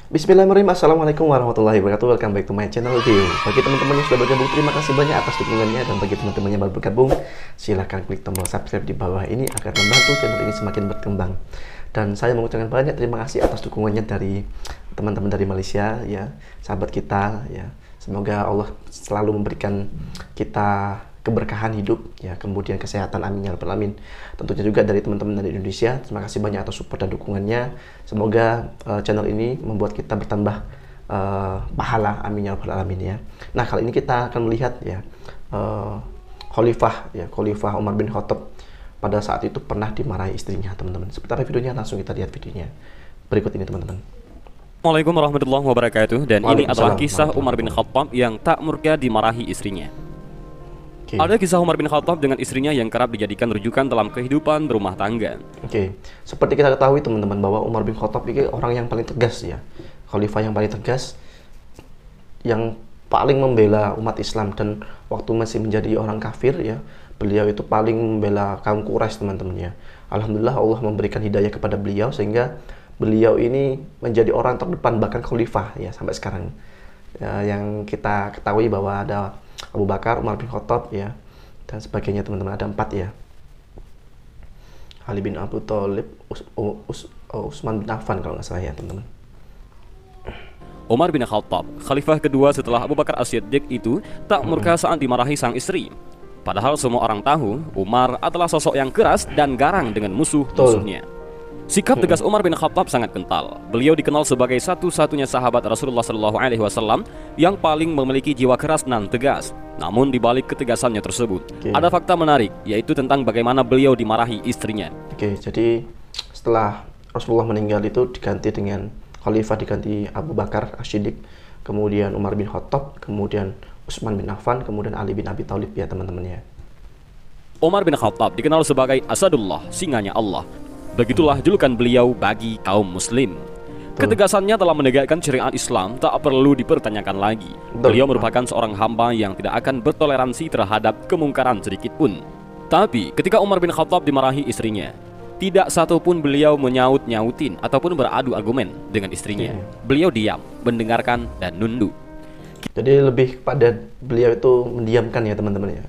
Bismillahirrahmanirrahim. Assalamualaikum warahmatullahi wabarakatuh. Welcome back to my channel View. Bagi teman-teman yang sudah bergabung, terima kasih banyak atas dukungannya. Dan bagi teman-teman yang baru bergabung, silahkan klik tombol subscribe di bawah ini agar membantu channel ini semakin berkembang. Dan saya mengucapkan banyak terima kasih atas dukungannya dari teman-teman dari Malaysia, ya, sahabat kita, ya. Semoga Allah selalu memberikan kita keberkahan hidup, ya, kemudian kesehatan, amin ya rabbal alamin. Tentunya juga dari teman-teman dari Indonesia, terima kasih banyak atas support dan dukungannya. Semoga channel ini membuat kita bertambah pahala, amin ya rabbal alamin, ya. Nah, kali ini kita akan melihat, ya, Khalifah Umar bin Khattab pada saat itu pernah dimarahi istrinya, teman-teman. Seperti apa videonya? Langsung kita lihat videonya berikut ini, teman-teman. Assalamualaikum warahmatullahi wabarakatuh. Dan ini adalah kisah Umar bin Khattab yang tak murka dimarahi istrinya. Ada kisah Umar bin Khattab dengan istrinya yang kerap dijadikan rujukan dalam kehidupan berumah tangga. Seperti kita ketahui, teman-teman, bahwa Umar bin Khattab ini orang yang paling tegas, ya, khalifah yang paling tegas, yang paling membela umat Islam. Dan waktu masih menjadi orang kafir, ya, beliau itu paling membela kaum Quraisy, teman-teman, ya. Alhamdulillah Allah memberikan hidayah kepada beliau sehingga beliau ini menjadi orang terdepan, bahkan khalifah, ya, sampai sekarang. Yang kita ketahui bahwa ada Abu Bakar, Umar bin Khattab, ya, dan sebagainya, teman-teman. Ada 4, ya. Ali bin Abu Thalib, Utsman bin Affan kalau nggak salah, ya, teman-teman. Umar bin Khattab, khalifah kedua setelah Abu Bakar As-Siddiq itu, tak murka saat dimarahi sang istri. Padahal semua orang tahu Umar adalah sosok yang keras dan garang dengan musuh-musuhnya. Sikap tegas Umar bin Khattab sangat kental. Beliau dikenal sebagai satu-satunya sahabat Rasulullah SAW yang paling memiliki jiwa keras dan tegas. Namun di balik ketegasannya tersebut, ada fakta menarik, yaitu tentang bagaimana beliau dimarahi istrinya. Jadi setelah Rasulullah meninggal itu khalifah diganti Abu Bakar As-Siddiq, kemudian Umar bin Khattab, kemudian Utsman bin Affan, kemudian Ali bin Abi Thalib, ya, teman-teman, ya. Umar bin Khattab dikenal sebagai Asadullah, singanya Allah. Begitulah julukan beliau bagi kaum muslim. Ketegasannya dalam menegakkan syariat Islam tak perlu dipertanyakan lagi. Beliau merupakan seorang hamba yang tidak akan bertoleransi terhadap kemungkaran sedikit pun. Tapi ketika Umar bin Khattab dimarahi istrinya, tidak satupun beliau menyaut-nyautin ataupun beradu argumen dengan istrinya. Beliau diam, mendengarkan dan nunduk. Jadi lebih kepada beliau itu mendiamkan, ya, teman-teman, ya.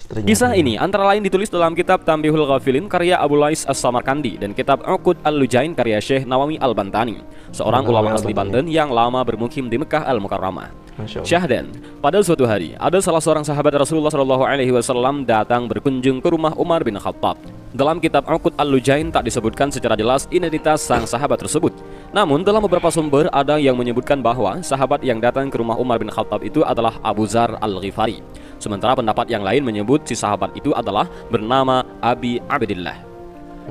Kisah ini antara lain ditulis dalam kitab Tanbihul Ghafilin karya Abu Lais As-Samarkandi dan kitab Uqud Al-Lujain karya Syekh Nawawi Al-Bantani, seorang ulama asli Banten yang lama bermukim di Mekah Al-Mukarramah. Syahdan, pada suatu hari ada salah seorang sahabat Rasulullah SAW datang berkunjung ke rumah Umar bin Khattab. Dalam kitab Uqud Al-Lujain tak disebutkan secara jelas identitas sang sahabat tersebut. Namun dalam beberapa sumber ada yang menyebutkan bahwa sahabat yang datang ke rumah Umar bin Khattab itu adalah Abu Dzar Al-Ghifari. Sementara pendapat yang lain menyebut si sahabat itu adalah bernama Abi Abdillah.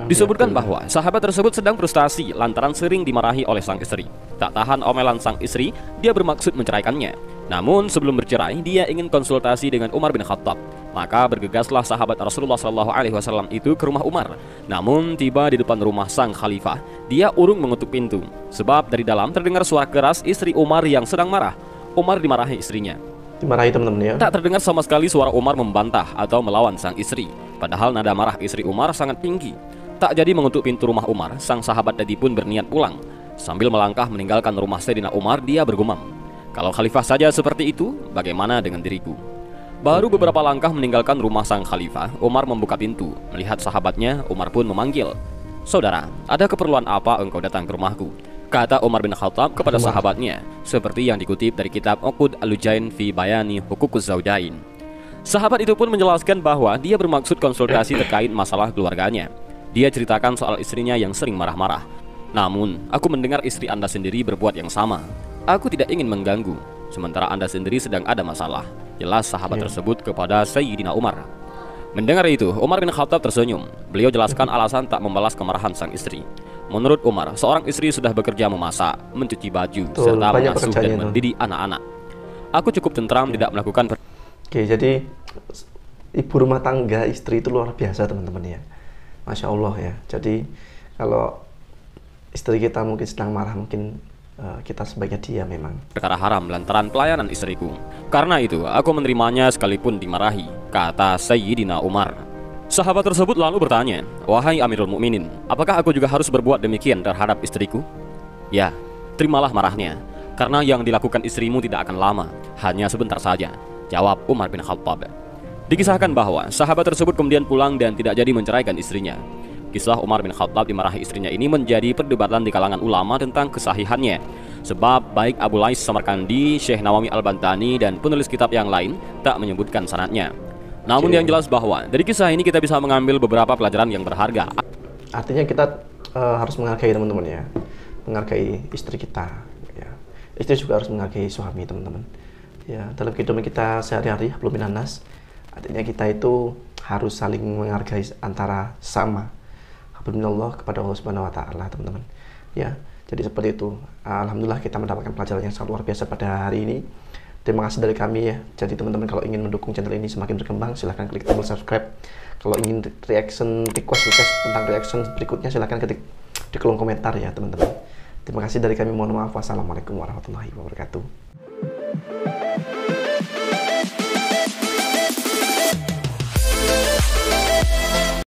Disebutkan bahwa sahabat tersebut sedang frustasi lantaran sering dimarahi oleh sang istri. Tak tahan omelan sang istri, dia bermaksud menceraikannya. Namun sebelum bercerai, dia ingin konsultasi dengan Umar bin Khattab. Maka bergegaslah sahabat Rasulullah SAW itu ke rumah Umar. Namun tiba di depan rumah sang khalifah, dia urung mengetuk pintu. Sebab dari dalam terdengar suara keras istri Umar yang sedang marah. Umar dimarahi istrinya. Dimarahi, teman-teman, ya. Tak terdengar sama sekali suara Umar membantah atau melawan sang istri. Padahal nada marah istri Umar sangat tinggi. Tak jadi mengetuk pintu rumah Umar, sang sahabat tadi pun berniat pulang. Sambil melangkah meninggalkan rumah Sayyidina Umar, dia bergumam, "Kalau khalifah saja seperti itu, bagaimana dengan diriku?" Baru beberapa langkah meninggalkan rumah sang khalifah, Umar membuka pintu. Melihat sahabatnya, Umar pun memanggil, "Saudara, ada keperluan apa engkau datang ke rumahku?" Kata Umar bin Khattab kepada sahabatnya, seperti yang dikutip dari kitab Uqud Al-Lujain fi Bayani Huququz Zawjain. Sahabat itu pun menjelaskan bahwa dia bermaksud konsultasi terkait masalah keluarganya. Dia ceritakan soal istrinya yang sering marah-marah. "Namun, aku mendengar istri Anda sendiri berbuat yang sama. Aku tidak ingin mengganggu, sementara Anda sendiri sedang ada masalah." Jelas sahabat tersebut kepada Sayyidina Umar. Mendengar itu, Umar bin Khattab tersenyum. Beliau jelaskan alasan tak membalas kemarahan sang istri. Menurut Umar, seorang istri sudah bekerja memasak, mencuci baju, serta mengasuh dan mendidik anak-anak. "Aku cukup tentram tidak melakukan." Jadi ibu rumah tangga, istri itu luar biasa, teman-teman, ya. Masya Allah, ya. Jadi kalau istri kita mungkin sedang marah, mungkin kita sebaiknya diam memang. Perkara haram lantaran pelayanan istriku. Karena itu aku menerimanya sekalipun dimarahi, kata Sayyidina Umar. Sahabat tersebut lalu bertanya, "Wahai Amirul Mukminin, apakah aku juga harus berbuat demikian terhadap istriku?" "Ya, Terimalah marahnya, karena yang dilakukan istrimu tidak akan lama, hanya sebentar saja, jawab Umar bin Khattab. Dikisahkan bahwa sahabat tersebut kemudian pulang dan tidak jadi menceraikan istrinya. Kisah Umar bin Khattab dimarahi istrinya ini menjadi perdebatan di kalangan ulama tentang kesahihannya. Sebab baik Abu Lais Samarkandi, Syekh Nawawi Al-Bantani, dan penulis kitab yang lain tak menyebutkan sanadnya. Namun yang jelas bahwa dari kisah ini kita bisa mengambil beberapa pelajaran yang berharga. Artinya kita harus menghargai teman-teman ya, menghargai istri kita. Ya. Istri juga harus menghargai suami teman-teman. Ya, dalam kehidupan kita sehari-hari belum minanas, artinya kita itu harus saling menghargai antara sama. Alhamdulillah kepada Allah Subhanahu Wa Taala teman-teman. Ya, jadi seperti itu. Alhamdulillah kita mendapatkan pelajaran yang sangat luar biasa pada hari ini. Terima kasih dari kami ya. Jadi teman-teman kalau ingin mendukung channel ini semakin berkembang, silahkan klik tombol subscribe. Kalau ingin request tentang reaction berikutnya, silahkan ketik di kolom komentar ya teman-teman. Terima kasih dari kami. Mohon maaf. Wassalamualaikum warahmatullahi wabarakatuh.